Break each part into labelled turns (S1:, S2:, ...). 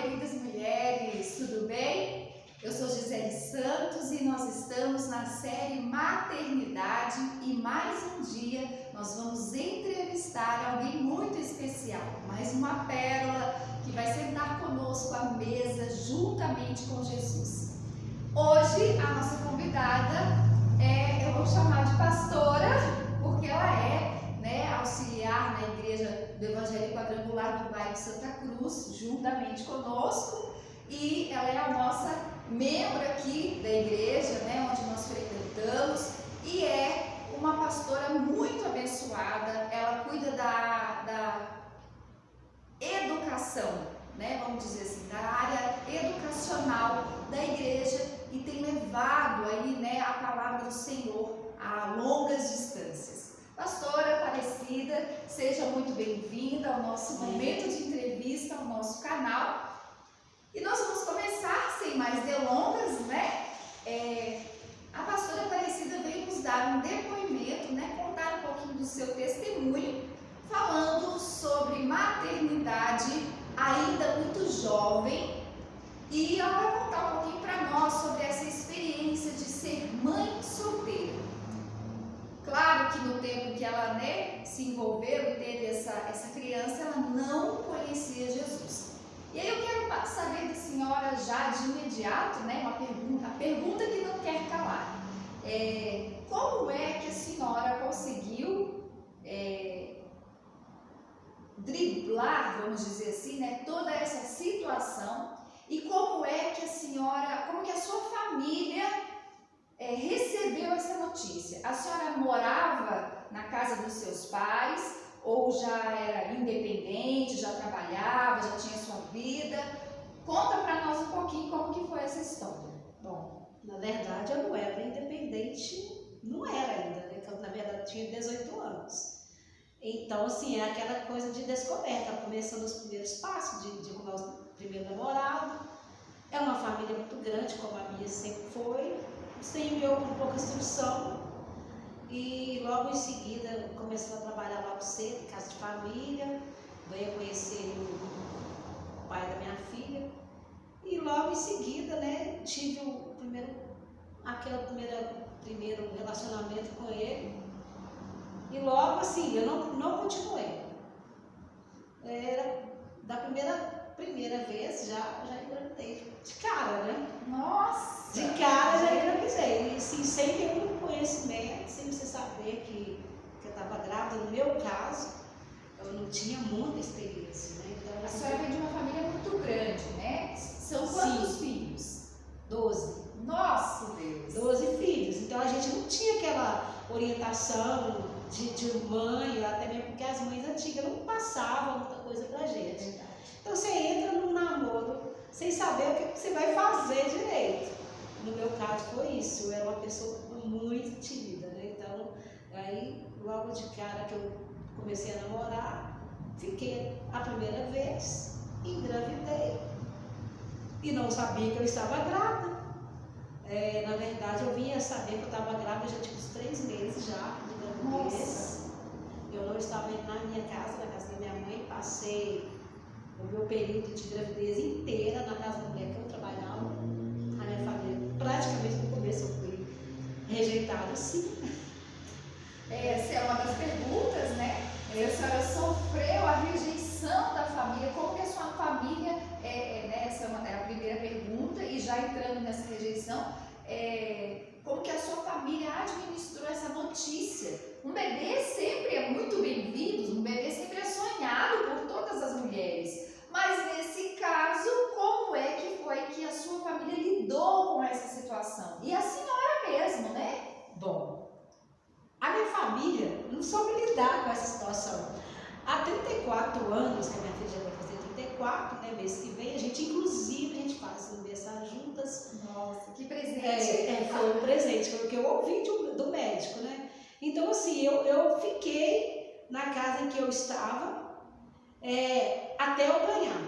S1: queridas mulheres, tudo bem? Eu sou Gisele Santos e nós estamos na série Maternidade e mais um dia nós vamos entrevistar alguém muito especial, mais uma pérola que vai sentar conosco à mesa juntamente com Jesus. Hoje a nossa convidada eu vou chamar de pastora, porque ela é auxiliar na igreja do Evangelho Quadrangular do bairro Santa Cruz, juntamente conosco, e ela é a nossa membro aqui da igreja, onde nós frequentamos, e é uma pastora muito abençoada. Ela cuida da educação, vamos dizer assim, da área educacional da igreja, e tem levado aí, a palavra do Senhor a longas distâncias. Pastora Aparecida, seja muito bem-vinda ao nosso momento de entrevista, ao nosso canal. E nós vamos começar, sem mais delongas, a pastora Aparecida veio nos dar um depoimento, contar um pouquinho do seu testemunho, falando sobre maternidade ainda muito jovem. E ela vai contar um pouquinho para nós sobre essa experiência de ser mãe solteira. Claro que no tempo que ela se envolveu e teve essa criança, ela não conhecia Jesus. E aí eu quero saber da senhora já de imediato, a pergunta que não quer calar. Como é que a senhora conseguiu driblar, vamos dizer assim, toda essa situação, e como é que a sua família recebeu essa notícia? A senhora morava na casa dos seus pais ou já era independente, já trabalhava, já tinha sua vida? Conta para nós um pouquinho como que foi essa história.
S2: Bom, na verdade eu não era independente, não era ainda, porque eu, na verdade eu tinha 18 anos. Então, assim, é aquela coisa de descoberta, começando os primeiros passos de arrumar o primeiro namorado. É uma família muito grande, como a minha sempre foi, sem eu com pouca instrução. E logo em seguida comecei a trabalhar logo cedo, casa de família, veio a conhecer o pai da minha filha. E logo em seguida, tive primeiro relacionamento com ele. E logo assim, eu não continuei. Era da primeira vez, já engravidei. De cara,
S1: Nossa!
S2: De cara já engravidei. E assim, sem nenhum conhecimento, sem você saber que eu estava grávida. No meu caso, eu não tinha muita experiência, Então,
S1: a senhora vem de uma família muito grande, São quantos filhos?
S2: 12.
S1: Nossa, Deus!
S2: 12 filhos. Então a gente não tinha aquela orientação de mãe, até mesmo porque as mães antigas não passavam muita coisa pra gente. Então você entra num namoro sem saber o que você vai fazer direito. No meu caso foi isso, eu era uma pessoa muito tímida, Então, aí logo de cara que eu comecei a namorar, fiquei a primeira vez, engravidei e não sabia que eu estava grávida. Na verdade, eu vinha saber que eu estava grávida, já tinha uns 3 meses já de gravidez. Eu não estava indo na minha casa, na casa da minha mãe, passei o meu período de gravidez inteira na casa da mulher que eu trabalhava. A minha família, praticamente no começo, eu fui rejeitada, sim.
S1: Essa é uma das perguntas, A senhora sofreu a rejeição da família. Como que a sua família, essa é a primeira pergunta, e já entrando nessa rejeição, como que a sua família administrou essa notícia? Um bebê sempre é muito bem-vindo, um bebê sempre é sonhado por todas as mulheres. Mas nesse caso, como é que foi que a sua família lidou com essa situação? E a senhora mesmo,
S2: Bom, a minha família não soube lidar com essa situação. Há 34 anos, que a minha filha já vai fazer 34, mês que vem, a gente faz aniversário juntas.
S1: Nossa, que presente!
S2: Foi um presente, foi o que eu ouvi do médico, Então, assim, eu fiquei na casa em que eu estava até eu ganhar.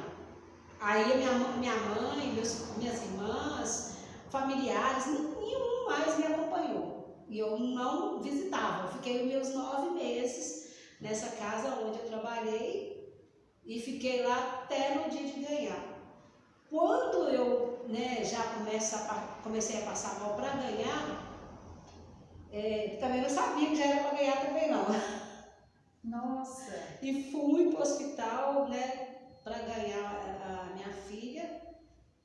S2: Aí a minha mãe, minhas irmãs, familiares, nenhum mais me acompanhou. E eu não visitava. Eu fiquei meus 9 meses nessa casa onde eu trabalhei e fiquei lá até no dia de ganhar. Quando eu, né, já comecei a passar mal para ganhar, também não sabia que já era para ganhar também não.
S1: Nossa.
S2: E fui para o hospital, né, para ganhar a minha filha.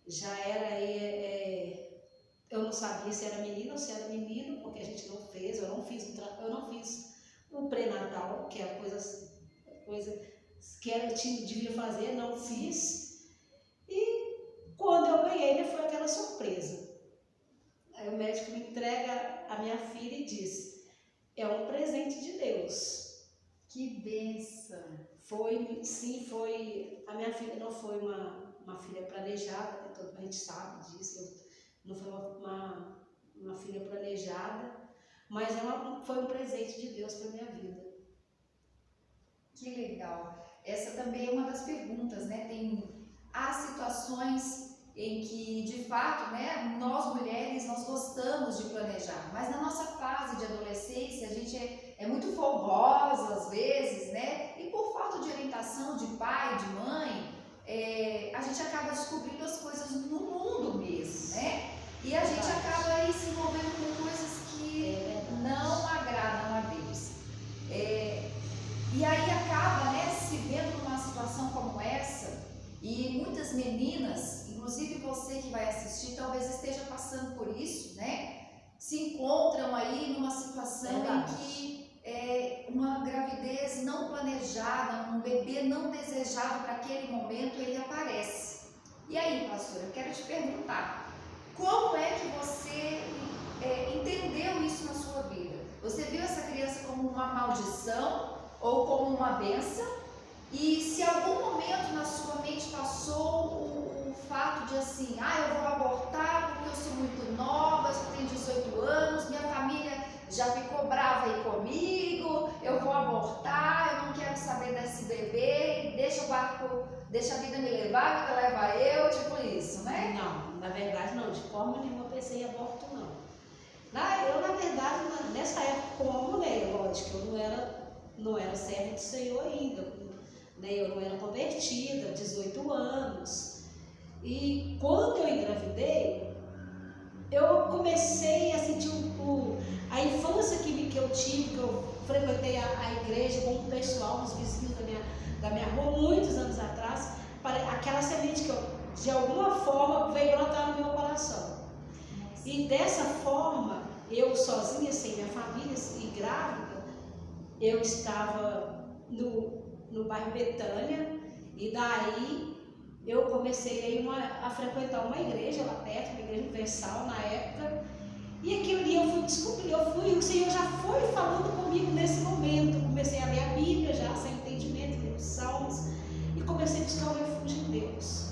S2: Já era eu não sabia se era menina ou se era menino, porque a gente não fez, eu não fiz o pré-natal, que é a coisa que eu devia fazer, não fiz. E quando eu ganhei, foi aquela surpresa. Aí o médico me entrega a minha filha e diz: é um presente de Deus.
S1: Que bênção!
S2: Foi. A minha filha não foi uma filha planejada, a gente sabe disso. Não foi uma filha planejada, mas foi um presente de Deus para minha vida.
S1: Que legal! Essa também é uma das perguntas, né? Há situações em que, de fato, né, nós mulheres, nós gostamos de planejar, mas na nossa fase de adolescência a gente é muito folgosa às vezes, né? E por falta de orientação de pai, de mãe, a gente acaba descobrindo as coisas no mundo mesmo, né? E a gente acaba aí se envolvendo com coisas que não agradam a Deus. E aí acaba, né, se vendo numa situação como essa, e muitas meninas, inclusive você que vai assistir, talvez esteja passando por isso, né? Se encontram aí numa situação em que uma gravidez não planejada, um bebê não desejado para aquele momento, ele aparece. E aí, pastora, eu quero te perguntar, como é que você entendeu isso na sua vida? Você viu essa criança como uma maldição ou como uma bênção? E se algum momento na sua mente passou o fato de assim, eu vou abortar porque eu sou muito nova, eu só tenho 18 anos, minha família já ficou brava aí comigo, eu vou abortar, eu não quero saber desse bebê, deixa a vida me levar, a vida leva eu, tipo isso, né?
S2: Não, na verdade não, de forma nenhuma pensei em aborto não. Eu, na verdade, nessa época, como mulher, lógico, eu não era serva do Senhor ainda, né? Eu não era convertida, 18 anos. E quando eu engravidei, eu comecei a sentir a infância que eu tive, que eu frequentei a igreja com o pessoal, os vizinhos da minha rua, muitos anos atrás, aquela semente que de alguma forma veio brotar no meu coração. E dessa forma, eu sozinha, sem minha família e grávida, eu estava no bairro Betânia, e daí eu comecei a frequentar uma igreja lá perto, uma igreja universal na época, e aquilo ali eu fui descobrir, o Senhor já foi falando comigo nesse momento. Eu comecei a ler a Bíblia já, sem entendimento, ler os Salmos, e comecei a buscar o refúgio em Deus.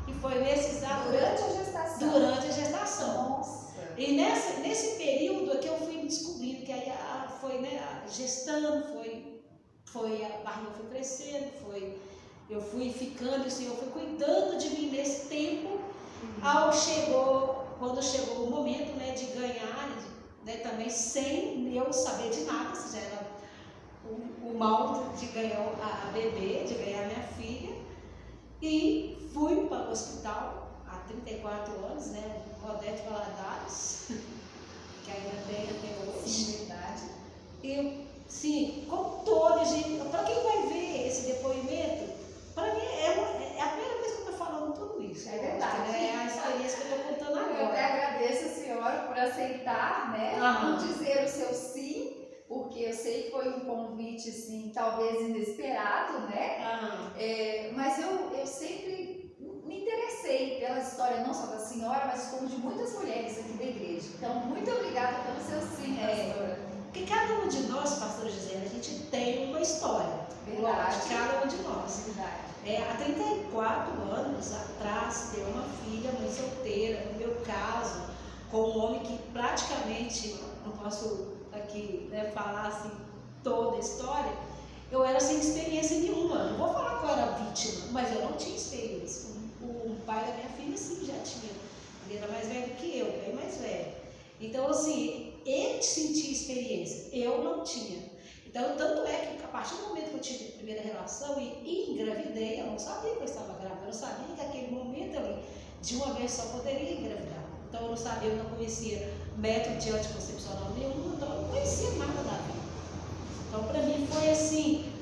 S2: E foi nesse exato...
S1: Durante a gestação?
S2: Durante a gestação.
S1: Nossa.
S2: E nesse período que eu fui descobrindo, que aí foi, né, gestando, a barriga foi crescendo, eu fui ficando, e o Senhor foi cuidando de mim nesse tempo, quando chegou o momento, né, de ganhar, né, também sem eu saber de nada, se já era o mal de ganhar a bebê, de ganhar minha filha, e fui para o hospital há 34 anos, né, Odete Valadares, que ainda tem até hoje.
S1: Verdade.
S2: E, sim, com toda gente, para quem vai ver esse depoimento, para mim é a primeira vez que eu estou falando tudo isso.
S1: É verdade.
S2: É a experiência que eu estou contando agora.
S1: Eu até agradeço a senhora por aceitar, né? Por dizer o seu sim, porque eu sei que foi um convite, assim, talvez inesperado, né? Mas eu sempre me interessei pela história não só da senhora, mas como de muitas mulheres aqui da igreja. Então, muito obrigada pelo seu sim, pastora.
S2: Porque cada um de nós, pastora Gisele, a gente tem uma história.
S1: Verdade.
S2: Cada um de nós.
S1: Verdade.
S2: Há 34 anos atrás, ter uma filha, mãe solteira, no meu caso, com um homem que praticamente, não posso aqui, né, falar assim toda a história, eu era sem experiência nenhuma. Não vou falar que eu era vítima, mas eu não tinha experiência. O pai da minha filha, sim, já tinha. Ele era mais velho que eu, bem mais velho. Então, assim, ele sentia experiência, eu não tinha. Então, tanto é que a partir do momento que eu tive a primeira relação e engravidei, eu não sabia que eu estava grávida, eu não sabia que naquele momento eu de uma vez só poderia engravidar. Então eu não sabia, eu não conhecia método de anticoncepcional nenhum, então eu não conhecia nada da vida. Então para mim foi assim,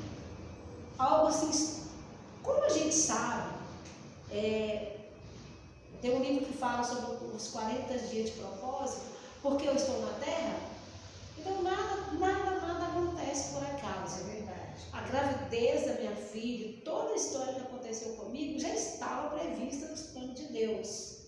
S2: algo assim, como a gente sabe, tem um livro que fala sobre os 40 dias de propósito, porque eu estou na Terra, então nada acontece por acaso.
S1: É verdade.
S2: A gravidez da minha filha, toda a história que aconteceu comigo já estava prevista nos planos de Deus.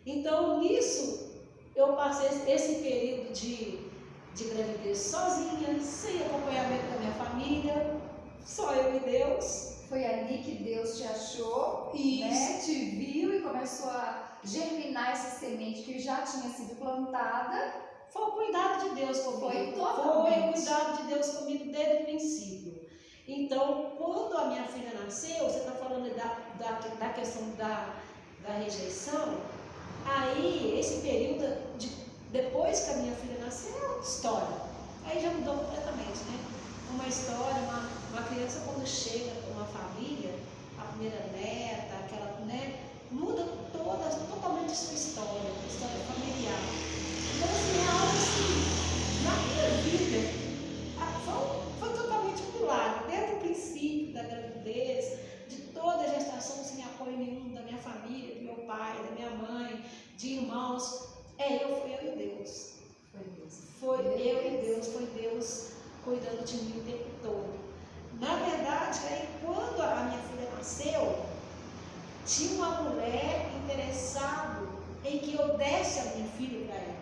S2: Então, nisso, eu passei esse período de gravidez sozinha, sem acompanhamento da minha família, só eu e Deus.
S1: Foi ali que Deus te achou,
S2: Isso.
S1: né? Te viu e começou a germinar essa semente que já tinha sido plantada.
S2: Foi o cuidado de Deus comigo.
S1: Foi
S2: Foi o
S1: totalmente.
S2: cuidado de Deus comigo desde o princípio. Então, quando a minha filha nasceu, você está falando da questão da rejeição, aí esse período, depois que a minha filha nasceu, é outra história. Aí já mudou completamente, né? Uma história, uma criança quando chega para uma família, a primeira neta, aquela, né? Muda totalmente a sua história familiar. Então, assim, é algo assim, na minha vida, foi totalmente um milagre. Desde o princípio da gravidez, de toda a gestação, sem apoio nenhum da minha família, do meu pai, da minha mãe, de irmãos. Fui eu e Deus. Foi eu e Deus, foi Deus cuidando de mim o tempo todo. Na verdade, aí quando a minha filha nasceu, tinha uma mulher interessada em que eu desse a minha filha para ela.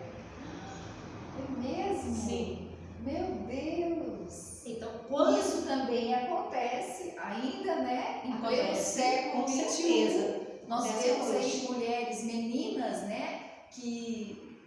S1: É mesmo?
S2: Sim.
S1: Meu Deus!
S2: Então, quando
S1: isso também acontece ainda, né? Em pleno
S2: acontece,
S1: século
S2: com
S1: XXI.
S2: certeza.
S1: Nós
S2: Acontece
S1: vemos aí
S2: hoje.
S1: mulheres, meninas, né? Que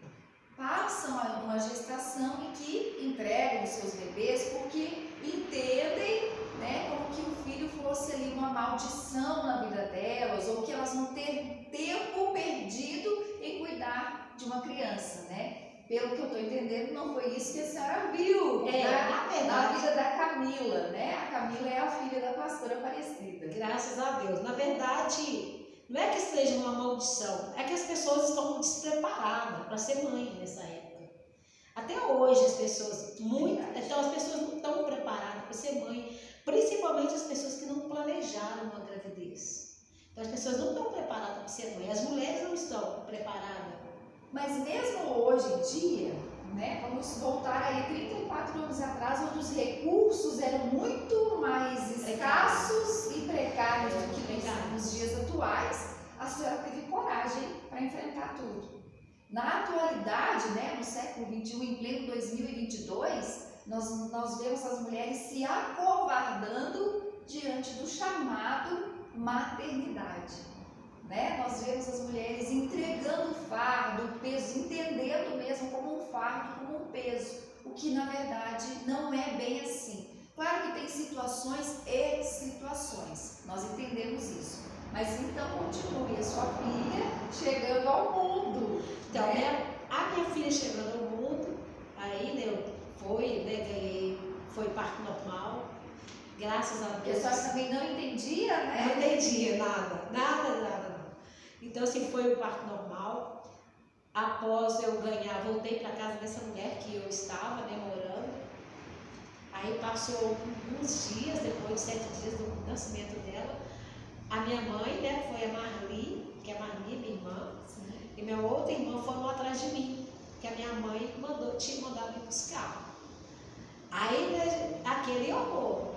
S1: passam uma gestação e que entregam os seus bebês porque entendem, né? Como que o filho fosse ali uma maldição na vida delas, ou que elas vão ter tempo perdido em cuidar de uma criança, né? Pelo que eu estou entendendo, não foi isso que a senhora viu na vida da Camila, né? A Camila é a filha da pastora Aparecida.
S2: Graças a Deus. Na verdade, não é que seja uma maldição, é que as pessoas estão despreparadas para ser mãe nessa época. Até hoje as pessoas, então as pessoas não estão preparadas para ser mãe, principalmente as pessoas que não planejaram uma gravidez. Então as pessoas não estão preparadas para ser mãe, as mulheres não estão preparadas.
S1: Mas mesmo hoje em dia, né, vamos voltar aí 34 anos atrás, onde os recursos eram muito mais escassos e precários do que nos dias atuais, a senhora teve coragem para enfrentar tudo. Na atualidade, né, no século XXI, em pleno 2022, nós vemos as mulheres se acovardando diante do chamado maternidade. Né? Nós vemos as mulheres entregando o fardo, o peso, entendendo mesmo como um fardo, como um peso, o que na verdade não é bem assim. Claro que tem situações e situações, nós entendemos isso, mas então continue a sua filha chegando ao mundo.
S2: Então,
S1: né?
S2: a minha filha chegando ao mundo, aí foi parto normal. Graças a Deus.
S1: A senhora também não entendia, né?
S2: Não entendia nada. Então, assim, foi o parto normal. Após eu ganhar, voltei para casa dessa mulher que eu estava, né, morando. Aí passou uns dias, depois de 7 dias do nascimento dela, a minha mãe, né, foi a Marli, que é a Marli, minha irmã, e minha outra irmã foram atrás de mim, que a minha mãe tinha mandado me buscar. Aí, né, aquele horror.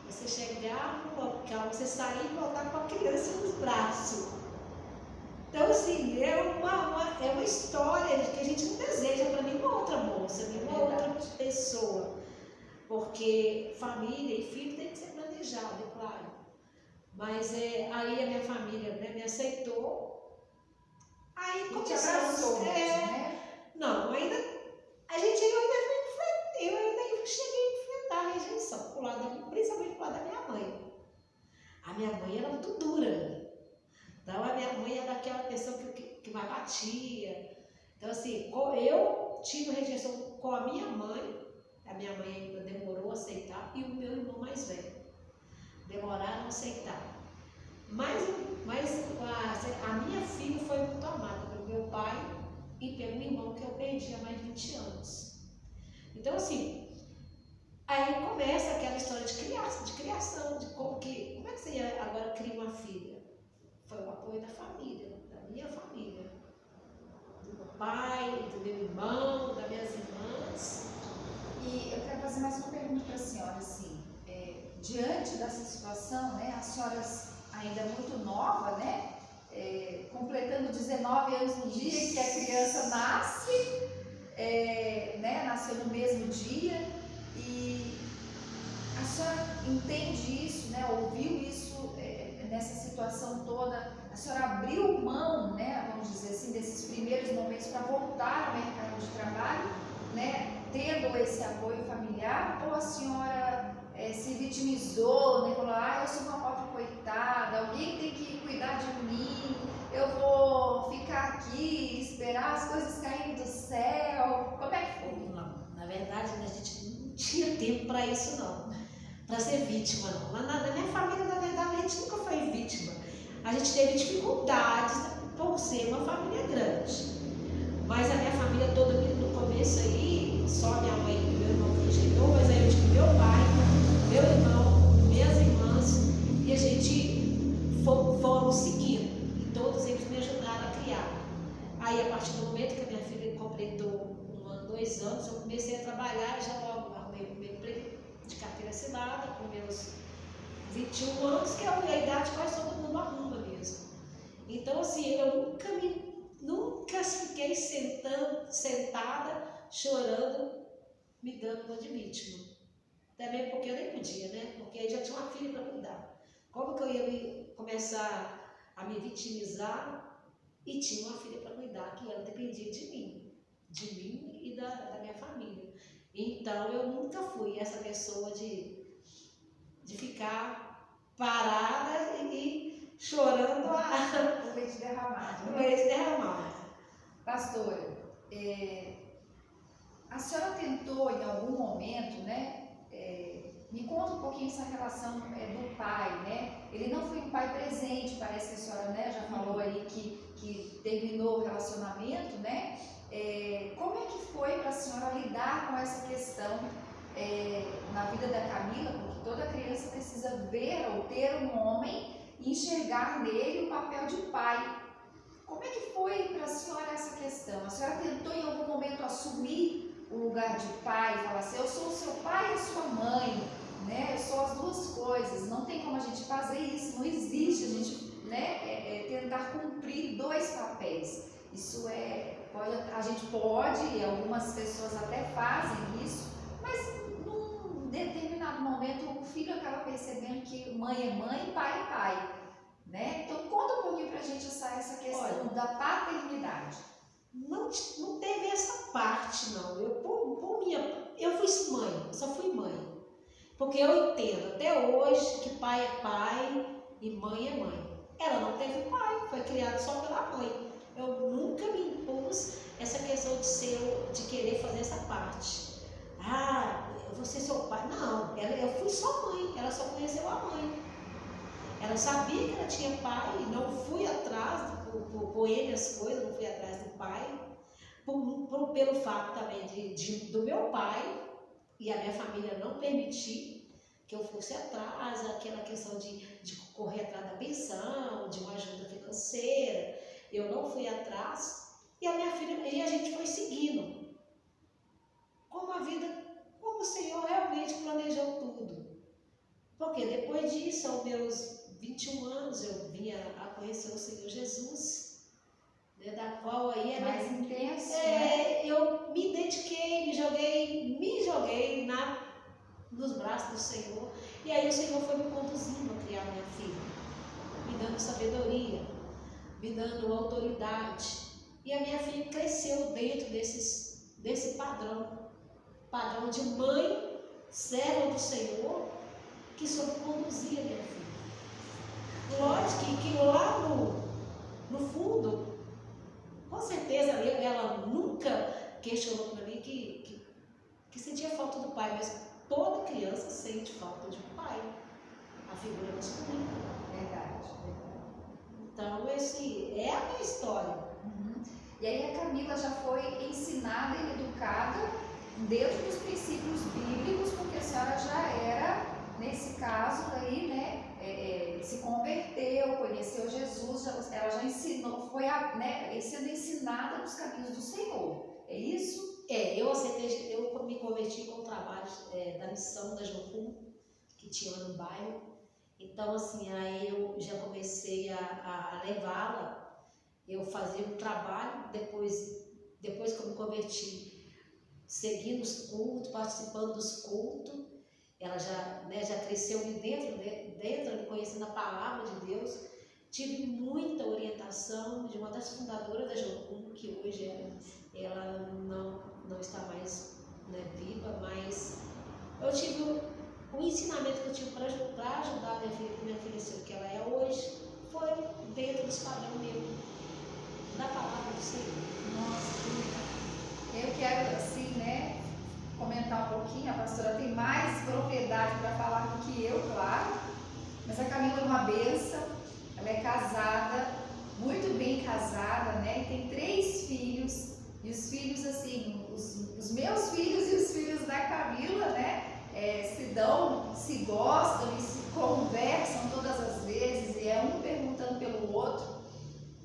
S2: Você chegar no local, você sair e voltar com a criança nos braços. Então, assim, é uma história que a gente não deseja para nenhuma outra moça, nenhuma outra pessoa. Porque família e filho tem que ser planejado, é claro. Mas aí a minha família, né, me aceitou. Aí começou.
S1: Né?
S2: Não, eu ainda cheguei a enfrentar a rejeição, principalmente por lado da minha mãe. A minha mãe era muito dura. Então a minha mãe era aquela pessoa que mais batia. Então assim, eu tive rejeição com a minha mãe ainda demorou a aceitar, e o meu irmão mais velho. Demoraram a aceitar. Mas a a minha filha foi muito amada pelo meu pai e pelo meu irmão que eu perdi há mais de 20 anos. Então, assim, aí começa aquela história de criação, de como é que você agora cria uma filha? Foi o apoio da família, da minha família, do meu pai, do meu irmão, das minhas irmãs.
S1: E eu quero fazer mais uma pergunta para a senhora, assim, diante dessa situação, né, a senhora ainda é muito nova, né, completando 19 anos no dia que a criança nasce, né, nasceu no mesmo dia, e a senhora entende isso, né, ouviu isso nessa situação toda, a senhora abriu mão, né, vamos dizer assim, desses primeiros momentos para voltar ao mercado de trabalho, né, tendo esse apoio familiar, ou a senhora se vitimizou, né, falou, eu sou uma pobre coitada, alguém tem que cuidar de mim, eu vou ficar aqui, esperar as coisas caírem do céu, como é que foi?
S2: Não, na verdade, a gente não tinha tempo para isso não, para ser vítima não. Na minha família, na verdade, a gente nunca foi vítima, a gente teve dificuldades por ser uma família grande, mas a minha família toda no começo aí, só minha mãe e meu irmão que chegou, mas aí eu tive meu pai, meu irmão, minhas irmãs, e a gente fomos seguindo, e todos eles me ajudaram a criar. Aí, a partir do momento que a minha filha completou 1 ano, 2 anos, eu comecei a trabalhar, já logo arrumei o meu emprego de carteira assinada, com meus 21 anos, que é a idade que quase todo mundo arruma mesmo. Então, assim, eu nunca fiquei sentada, chorando, me dando uma de vítima. Também porque eu nem podia, né? Porque aí já tinha uma filha para cuidar. Como que eu ia começar a me vitimizar e tinha uma filha para cuidar, que ela dependia de mim e da minha família. Então, eu nunca fui essa pessoa de ficar parada e chorando
S1: O leite derramado.
S2: o leite derramado.
S1: Pastora, a senhora tentou em algum momento, né? Me conta um pouquinho essa relação do pai, né? Ele não foi um pai presente, parece que a senhora, né, já falou aí que terminou o relacionamento, né? Como é que foi para a senhora lidar com essa questão na vida da Camila? Porque toda criança precisa ver ou ter um homem e enxergar nele o papel de pai. Como é que foi para a senhora essa questão? A senhora tentou em algum momento assumir o lugar de pai, falar assim, eu sou o seu pai e a sua mãe, né? Eu sou as duas coisas, não tem como a gente fazer isso, não existe a gente, né, tentar cumprir 2 papéis. Isso a gente pode, e algumas pessoas até fazem isso, mas num determinado momento o filho acaba percebendo que mãe é mãe, pai é pai. Né? Então conta um pouquinho pra gente essa questão da paternidade.
S2: Não teve essa parte não, eu fui mãe, eu só fui mãe, porque eu entendo até hoje que pai é pai e mãe é mãe. Ela não teve pai, foi criada só pela mãe. Eu nunca me impus essa questão de querer fazer essa parte. Eu vou ser seu pai. Não, eu fui só mãe, ela só conheceu a mãe. Ela sabia que ela tinha pai, não fui atrás por ele as coisas, não fui atrás do pai, pelo fato também do meu pai e a minha família não permitir que eu fosse atrás, aquela questão de correr atrás da pensão, de uma ajuda financeira, eu não fui atrás, e a minha filha, e a gente foi seguindo, como a vida, como o Senhor realmente planejou tudo. Porque depois disso, aos meus 21 anos, eu vinha a conhecer o Senhor Jesus, né, da qual aí era
S1: mais intenso, né?
S2: Eu me dediquei, me joguei nos braços do Senhor, e aí o Senhor foi me conduzindo a criar minha filha, me dando sabedoria, me dando autoridade, e a minha filha cresceu dentro desse padrão de mãe, serva do Senhor, que soube conduzir a minha filha. Lógico que lá no fundo, com certeza ela nunca questionou para mim que sentia falta do pai, mas toda criança sente falta de um pai, a figura masculina.
S1: Verdade.
S2: Então, é a minha história.
S1: Uhum. E aí a Camila já foi ensinada e educada dentro dos princípios bíblicos, porque a senhora já era, nesse caso aí, né, se converteu, conheceu Jesus, ela já ensinou, foi sendo ensinada nos caminhos do Senhor, é isso?
S2: Eu me converti com o trabalho da missão da Jocum, que tinha no bairro. Então, assim, aí eu já comecei a levá-la, eu fazia um trabalho, depois que eu me converti, seguindo os cultos, participando dos cultos, ela já cresceu ali dentro, conhecendo a palavra de Deus. Tive muita orientação de uma das fundadoras da Jocum, que hoje ela não está mais, né, viva, mas eu tive o ensinamento que eu tive para ajudar minha filha, que minha filha ser o que ela é hoje, foi dentro dos padrões mesmo, da palavra do Senhor.
S1: Nossa, eu quero, assim, né, comentar um pouquinho. A pastora tem mais propriedade para falar do que eu, claro, mas a Camila é uma bênção, ela é casada, muito bem casada, né, e tem 3 filhos, e os filhos, assim, os meus filhos e os filhos da Camila, né, se gostam e se conversam todas as vezes, e é um perguntando pelo outro,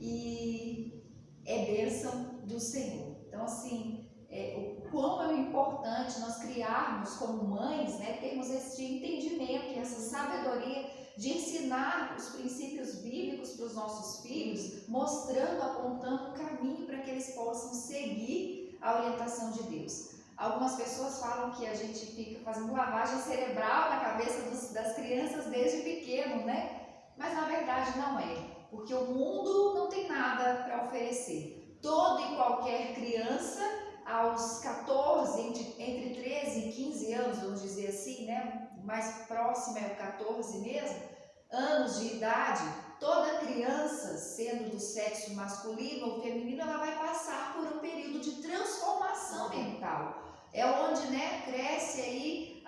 S1: e é bênção do Senhor. Então, assim, o quão é importante nós criarmos como mães, né, termos esse entendimento e essa sabedoria de ensinar os princípios bíblicos para os nossos filhos, mostrando, apontando o caminho para que eles possam seguir a orientação de Deus. Algumas pessoas falam que a gente fica fazendo lavagem cerebral na cabeça das crianças desde pequeno, né? Mas na verdade não é, porque o mundo não tem nada para oferecer. Toda e qualquer criança, aos 14, entre 13 e 15 anos, vamos dizer assim, né? O mais próximo é o 14 mesmo, anos de idade, toda criança, sendo do sexo masculino ou feminino, ela vai passar por um período de transformação mental. É onde, né, cresce aí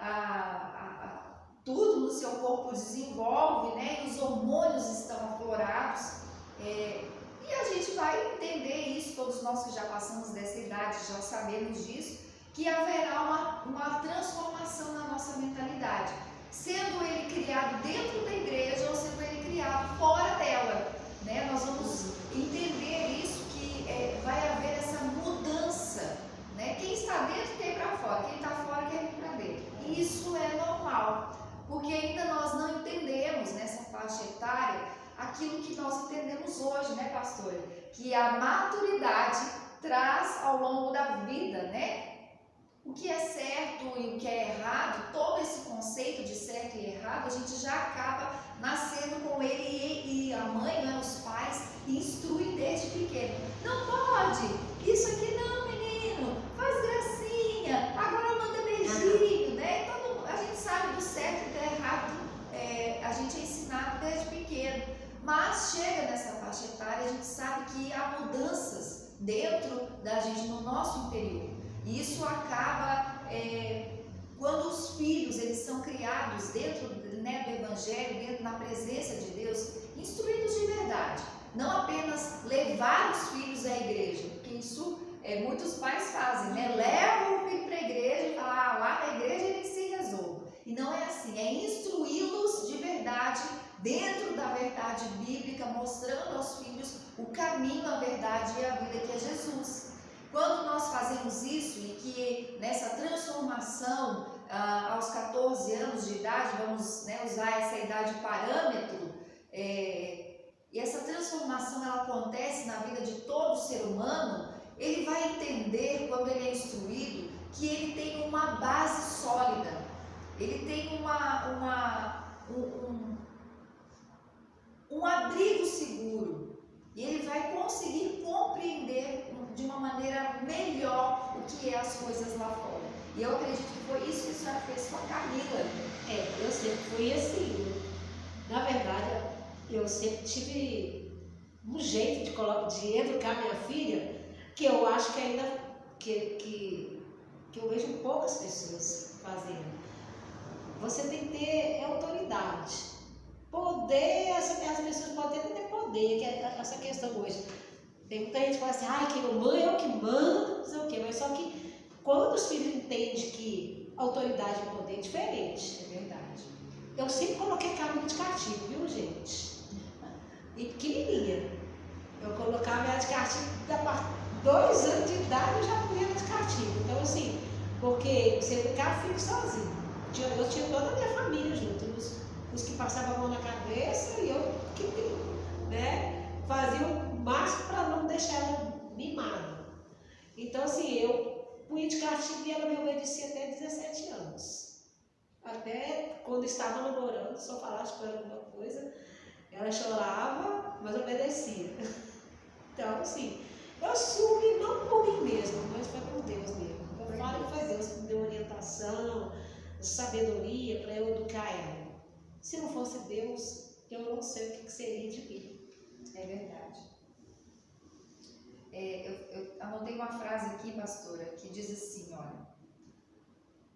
S1: tudo no seu corpo desenvolve, né, e os hormônios estão aflorados. E a gente vai entender isso, todos nós que já passamos dessa idade já sabemos disso, que haverá uma transformação na nossa mentalidade, sendo ele criado dentro da igreja ou sendo ele criado fora dela, né? Nós vamos entender isso, que vai haver essa mudança, né? Quem está dentro quer ir para fora, quem está fora quer vir para dentro. E isso é normal, porque ainda nós não entendemos nessa faixa etária aquilo que nós entendemos hoje, né, pastora? Que a maturidade traz ao longo da vida, né? O que é certo e o que é errado, todo esse conceito de certo e errado, a gente já acaba nascendo com ele, e a mãe, né, os pais, instruem desde pequeno. Não pode, isso aqui não, menino, faz gracinha, agora manda beijinho, né? Então, a gente sabe do certo e do errado, a gente é ensinado desde pequeno. Mas chega nessa faixa etária, a gente sabe que há mudanças dentro da gente, no nosso interior. E isso acaba quando os filhos eles são criados dentro, né, do Evangelho, na presença de Deus, instruídos de verdade. Não apenas levar os filhos à igreja, porque isso muitos pais fazem, né? Levam o filho para a igreja e falam, lá na igreja ele se resolve. E não é assim, é instruí-los de verdade, dentro da verdade bíblica, mostrando aos filhos o caminho, a verdade e a vida que é Jesus. Quando nós fazemos isso, e que nessa transformação aos 14 anos de idade, vamos, né, usar essa idade parâmetro, e essa transformação ela acontece na vida de todo ser humano, ele vai entender, quando ele é instruído, que ele tem uma base sólida, ele tem um abrigo seguro, e ele vai conseguir compreender de uma maneira melhor o que é as coisas lá fora. E eu acredito que foi isso que a senhora fez com a Camila.
S2: Eu sempre fui assim. Na verdade, eu sempre tive um jeito de educar minha filha, que eu acho que ainda que eu vejo poucas pessoas fazendo. Você tem que ter autoridade. Poder, as pessoas podem até ter poder, poder, que é essa questão hoje. Tem muita gente que fala assim, que a mãe é o que manda, não sei o quê, mas só que quando os filhos entendem que autoridade e poder é diferente.
S1: É verdade.
S2: Eu sempre coloquei Camila de castigo, viu, gente? E pequenininha. Eu colocava ela de castigo, da 2 anos de idade eu já punha ela de castigo. Então, assim, porque você educar filho sozinho. Eu tinha toda a minha família junto, os que passavam a mão na cabeça e eu que, né, fazia o máximo para não deixar ela mimada. Então, assim, eu punha de castigo e ela me obedecia até 17 anos. Até quando estava namorando, se eu falasse com ela alguma coisa, ela chorava, mas obedecia. Então, assim, eu subi não por mim mesmo, mas foi por Deus mesmo. Eu falo que foi Deus que me deu orientação, sabedoria para eu educar ela. Se não fosse Deus, eu não sei o que seria de mim.
S1: É verdade. Eu anotei uma frase aqui, pastora, que diz assim, olha: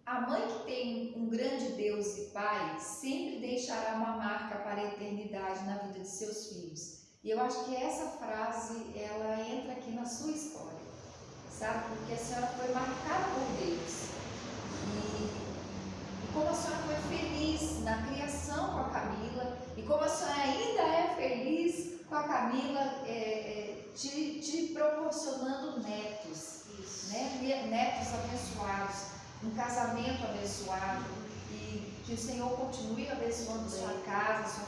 S1: a mãe que tem um grande Deus e Pai sempre deixará uma marca para a eternidade na vida de seus filhos. E eu acho que essa frase, ela entra aqui na sua história, sabe? Porque a senhora foi marcada por Deus. E como a senhora foi feliz na criação com a Camila, e como a senhora ainda é feliz com a Camila, te proporcionando netos, né? Netos abençoados, um casamento abençoado, e que o Senhor continue abençoando sua casa,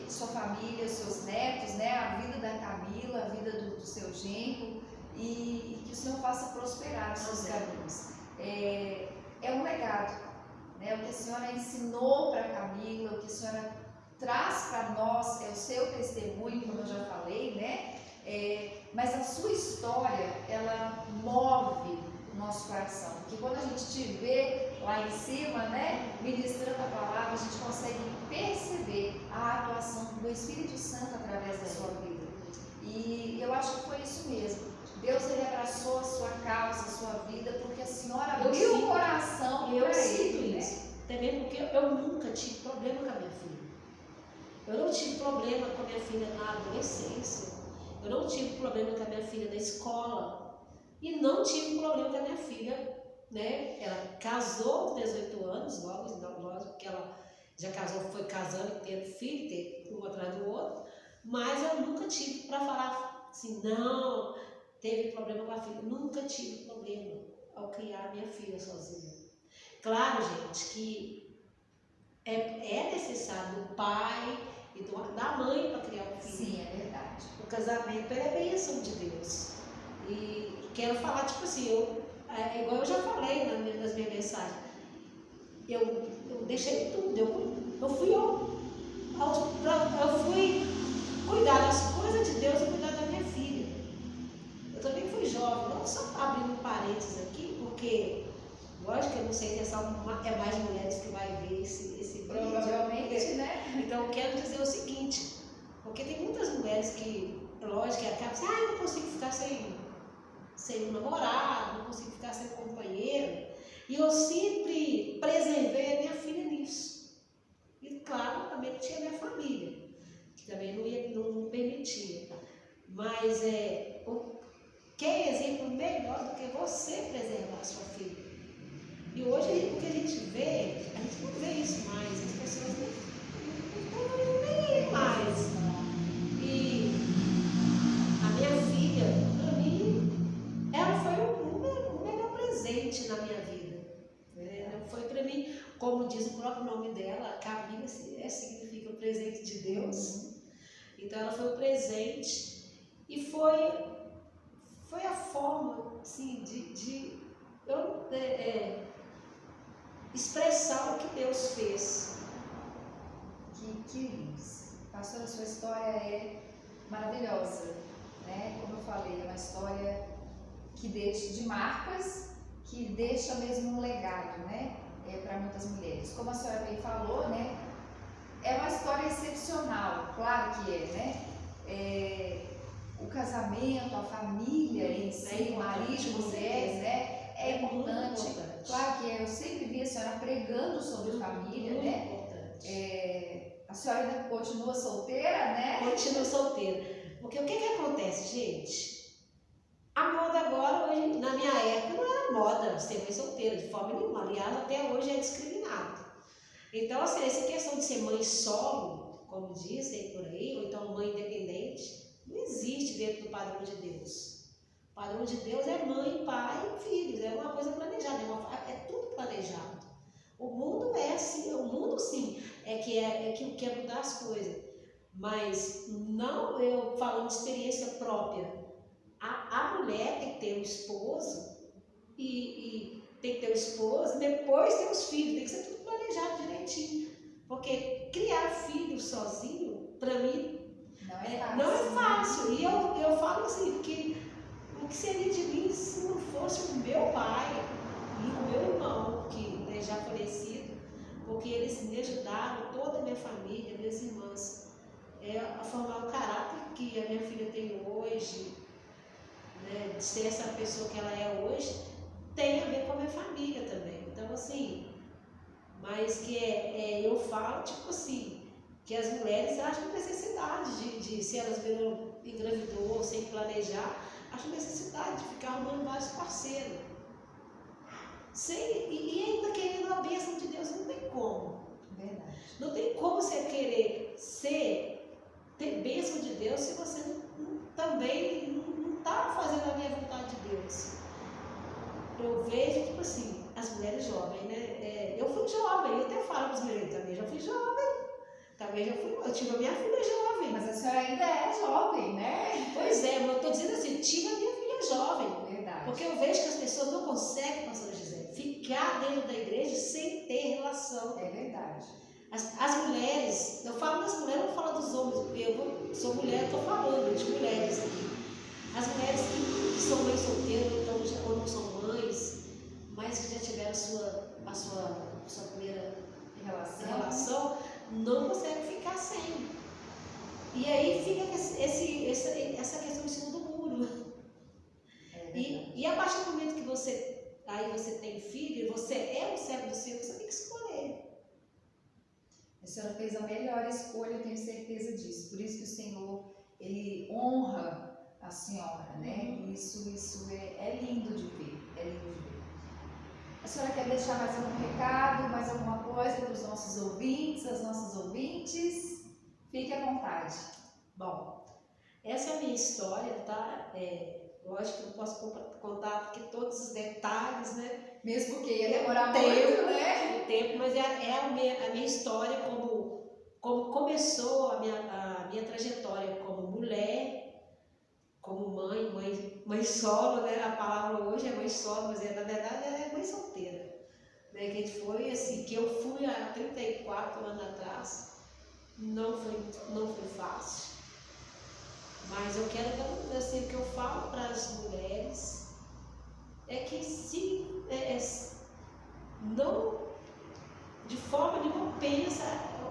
S1: sua família, seus netos, né? A vida da Camila, a vida do seu genro, e que o Senhor faça prosperar os seus caminhos. É um legado, né? O que a senhora ensinou para a Camila, o que a senhora traz para nós, é o seu testemunho, como eu já falei, né? Mas a sua história, ela move o nosso coração, porque quando a gente te vê lá em cima, né, ministrando a palavra, a gente consegue perceber a atuação do Espírito Santo através da sua vida. E eu acho que foi isso mesmo. Deus, ele abraçou a sua causa, a sua vida, porque a senhora abriu o coração para ele.
S2: Eu sinto isso, também porque eu nunca tive problema com a minha filha. Eu não tive problema com a minha filha na adolescência. Eu não tive problema com a minha filha na escola. E não tive problema com a minha filha, né? Ela casou aos 18 anos, logo, porque ela já casou, foi casando, tendo filho, um atrás do outro. Mas eu nunca tive para falar assim, não, teve problema com a filha. Nunca tive problema ao criar a minha filha sozinha. Claro, gente, que é necessário do pai e da mãe para criar um filho.
S1: Sim, é verdade.
S2: O casamento é a bênção de Deus. E quero falar, tipo assim, igual eu já falei nas minhas mensagens, eu deixei tudo, eu fui cuidar das coisas de Deus e cuidar da minha filha. Eu também fui jovem, não só abrindo parênteses aqui, porque, lógico que eu não sei se é mais mulheres que vai ver esse
S1: provavelmente,
S2: vídeo,
S1: né?
S2: Então, eu quero dizer o seguinte, porque tem muitas mulheres que, lógico, que acabam assim, eu não consigo ficar sem um namorado, não consigo ficar sem um companheiro. E eu sempre preservei a minha filha nisso. E claro, também tinha a minha família, que também não permitia. Mas que exemplo melhor do que você preservar a sua filha? E hoje o que a gente não vê isso mais, as pessoas não veem mais. E a minha filha, para mim, ela foi o melhor presente na minha vida. Foi para mim, como diz o próprio nome dela, Camila significa o presente de Deus. Então ela foi o presente e foi a forma assim, de eu expressar o que Deus fez.
S1: Que lindos. Pastora, a sua história é maravilhosa, né? Como eu falei, é uma história que deixa de marcas, que deixa mesmo um legado, né? Para muitas mulheres. Como a senhora bem falou, né? É uma história excepcional, claro que né? O casamento, a família em si, marido e mulher, né? É importante. Claro que eu sempre vi a senhora pregando sobre família, né? A senhora ainda continua solteira, né?
S2: Continuo solteira. Porque o que acontece, gente? A moda agora, hoje, na minha época, não era moda ser mãe solteira, de forma nenhuma. Aliás, até hoje é discriminado. Então, assim, essa questão de ser mãe solo, como dizem por aí, ou então mãe independente, não existe dentro do padrão de Deus. O padrão de Deus é mãe, pai e filhos. É uma coisa planejada, é tudo planejado. O mundo é assim, o mundo sim é que quer mudar as coisas. Mas não eu falando de experiência própria. A mulher tem que ter um esposo e tem que ter um esposo, depois ter os filhos, tem que ser tudo planejado direitinho. Porque criar filho sozinho, para mim, não é fácil. E eu falo assim, que o que seria de mim se não fosse o meu pai e o meu irmão, que já falecido, porque eles me ajudaram, toda a minha família, minhas irmãs, a formar o caráter que a minha filha tem hoje, né, de ser essa pessoa que ela é hoje, tem a ver com a minha família também. Então, assim, mas que eu falo, tipo assim, que as mulheres acham necessidade de se elas viram engravidou sem planejar, acham necessidade de ficar arrumando vários parceiros. E ainda querendo a bênção de Deus, não tem como.
S1: Verdade.
S2: Não tem como você querer ter bênção de Deus se você também não está fazendo a minha vontade de Deus. Eu vejo, tipo assim, as mulheres jovens, né? Eu fui jovem, eu até falo para os meninos, também já fui jovem. Eu tive a minha filha jovem.
S1: Mas a senhora ainda é jovem, né?
S2: Pois é, mas eu estou dizendo assim, tive a minha filha jovem.
S1: Verdade.
S2: Porque eu vejo que as pessoas não conseguem, pastora Gisele, ficar dentro da igreja sem ter relação.
S1: É verdade.
S2: As mulheres, eu falo das mulheres, eu não falo dos homens, porque eu sou mulher, estou falando de mulheres aqui. As mulheres que são mães solteiras, ou não são mães, mas que já tiveram a sua primeira relação, não conseguem ficar sem. E aí fica essa questão em cima do muro. E a partir do momento que você tem filho, você é o servo do Senhor, você tem que escolher.
S1: A senhora fez a melhor escolha, eu tenho certeza disso. Por isso que o Senhor, Ele honra a senhora, né? Isso é lindo de ver, é lindo de ver. A senhora quer deixar mais algum recado, mais alguma coisa para os nossos ouvintes, as nossas ouvintes? Fique à vontade.
S2: Bom, essa é a minha história, tá? Lógico que eu não posso contar aqui todos os detalhes, né?
S1: Mesmo porque ia demorar muito, né?
S2: Tempo, mas é a minha história, como começou a minha trajetória como mulher, como mãe solo, né? A palavra hoje é mãe solo, mas na verdade ela é mãe solteira. Né? Que a gente foi assim, que eu fui há 34 anos atrás, não foi fácil. Mas eu quero, assim, o que eu falo para as mulheres é que se não, de forma nenhuma, pensa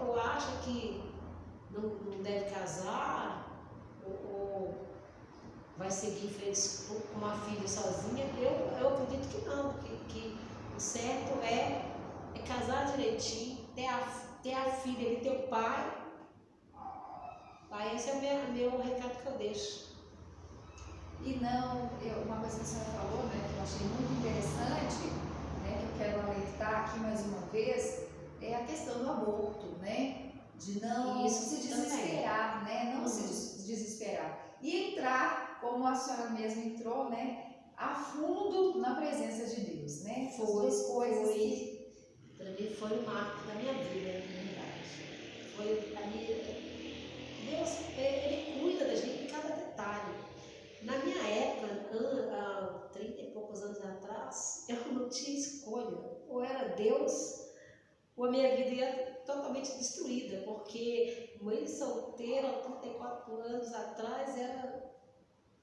S2: ou acha que não deve casar ou vai seguir em frente com uma filha sozinha, eu acredito que não, que o certo é casar direitinho, ter a filha e ter o pai. Esse é o meu recado que eu deixo.
S1: E uma coisa que a senhora falou, né, que eu achei muito interessante, né, que eu quero alertar aqui mais uma vez, é a questão do aborto, né? De não se desesperar, né? Não se desesperar. E entrar, como a senhora mesma entrou, né? A fundo na presença de Deus, né? Essas duas coisas que...
S2: Para mim foi um marco da minha vida, na verdade. Foi a minha... Deus, Ele cuida da gente em cada detalhe. Na minha época, há 30 e poucos anos atrás, eu não tinha escolha. Ou era Deus, ou a minha vida ia totalmente destruída, porque mãe solteira, há 34 anos atrás, era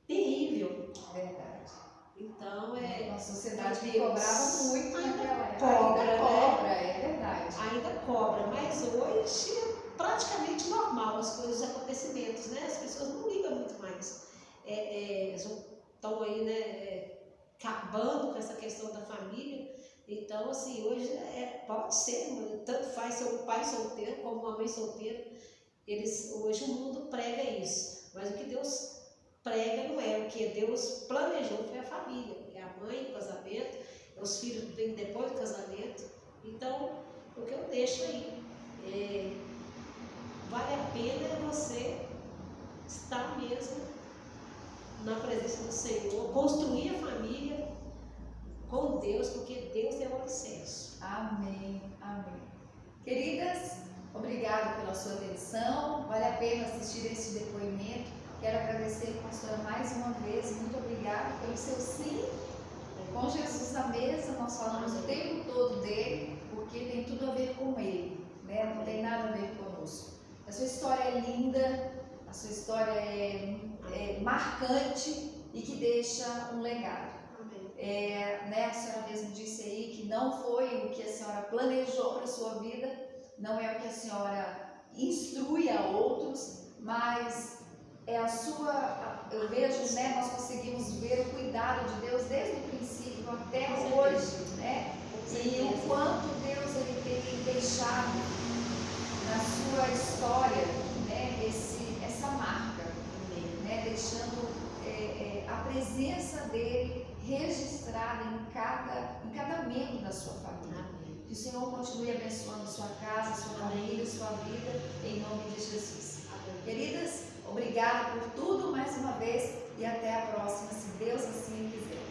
S2: terrível.
S1: Verdade.
S2: Então,
S1: uma sociedade que cobrava muito naquela época.
S2: Ainda cobra,
S1: é verdade.
S2: Ainda cobra, mas hoje é praticamente normal as coisas, os acontecimentos, né? As pessoas não ligam muito mais. Estão aí, né, acabando com essa questão da família, Então, assim, hoje pode ser, tanto faz ser um pai solteiro como uma mãe solteira, hoje o mundo prega isso, mas o que Deus prega não é, o que Deus planejou foi a família, é a mãe, o casamento, os filhos vêm depois do casamento. Então, o que eu deixo aí, vale a pena você estar mesmo na presença do Senhor, construir a família com Deus, porque Deus é o alicerce.
S1: Amém, amém. Queridas, obrigado pela sua atenção, vale a pena assistir esse depoimento. Quero agradecer a pastora mais uma vez, muito obrigada pelo seu sim. Com Jesus na mesa, nós falamos o tempo todo dele, porque tem tudo a ver com ele, né? Não tem nada a ver conosco. A sua história é linda, a sua história é marcante e que deixa um legado. Né, a senhora mesmo disse aí que não foi o que a senhora planejou para a sua vida, não é o que a senhora instrui a outros, mas é a sua, eu vejo, né, nós conseguimos ver o cuidado de Deus desde o princípio até hoje, né, e o quanto Deus ele tem deixado na sua história, né, essa marca, né, deixando a presença dele registrada em cada membro da sua família. Amém. Que o Senhor continue abençoando sua casa, sua família, sua vida, em nome de Jesus. Amém. Queridas, obrigada por tudo mais uma vez e até a próxima, se Deus assim quiser.